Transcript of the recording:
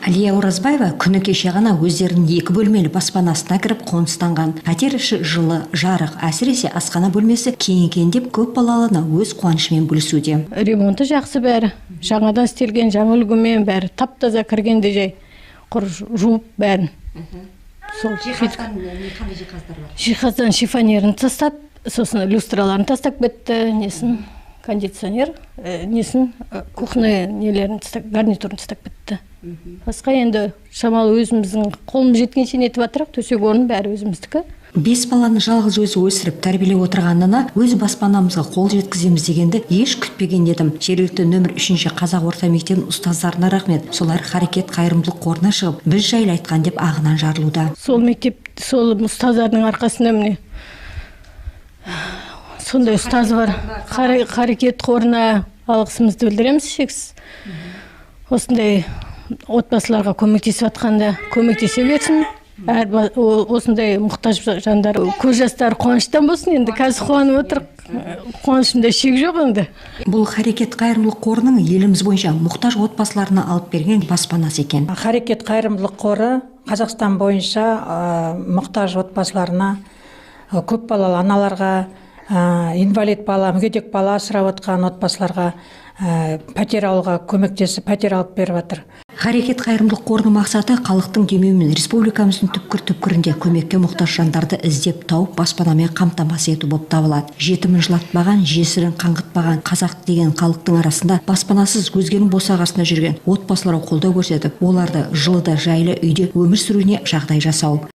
Алия Оразбаева күні кеше ғана өздерінің 2 бөлмелі баспанасына кіріп қоныстанған. Пәтер іші жылы, жарық, әсіресе асхана бөлмесі кең екен деп көп балалына өз қуанышымен бөлісуде. Ремонты жақсы бәрі, жаңадан істелген, жаңа үлгімен бәрі тап-таза, кіргенде жай құр жуып бәрін. Жиһаздан қандай жиһаздар бар? Жиһаздан шифонерін тастап, сосын люстраларын тастап кетті, несін кондиционер, несін кухня нелерін тастап, гарнитурын тастап кетті. Басқа енді шамалы өзіміздің қолымыз жеткенше нетіп атырық, төсек орын бәрі өзіміздікі. 5 баланы жалғыз өзі өсіріп тәрбиелеп отырғанына өз баспанамызға қол жеткіземіз дегенді еш күтпеген едім. Жергілікті нөмір 3 қазақ орта мектебінің ұстаздарына рахмет. Солар Харекет қайырымдылық қорына шығып, біз жайлы айтқан деп ағынан жарылуда. Сол мектеп, сол ұстаздардың арқасында міне сондай ұстаз бар. Харекет қорына алғысымызды білдіреміз шексіз. Осындай отбасыларға көмектесіп атқанда көмектесе берсін. Осындай мұқтаж жандар көз жастары қуаныштан болсын. Енді қазір қуанып отырық, қуанышымда шек жоқ енді. Бұл Харекет қайырымдылық қорының еліміз бойынша мұқтаж отбасыларына алып берген баспанасы екен. Харекет қайырымдылық қоры Қазақстан бойынша мұқтаж отбасыларына, көп балалы аналарға, инвалид бала, мүгедек бала асырап отқан отбасыларға пәтер алуға көмектесіп, пәтер алып беріп жатыр. Харекет қайырымдылық қорының мақсаты халықтың демеуімен республикамыздың түпкір-түпкірінде көмекке мұқтаж жандарды іздеп тауып баспанамен қамтамасыз ету болып табылады. Жетімін жылатпаған, жесірін қаңғытпаған қазақ деген халықтың арасында баспанасыз өзгенің босағасында жүрген отбасыларға қолдау көрсетіп, оларды жылыда жайлы үйде өмір сүруіне жағдай жасау.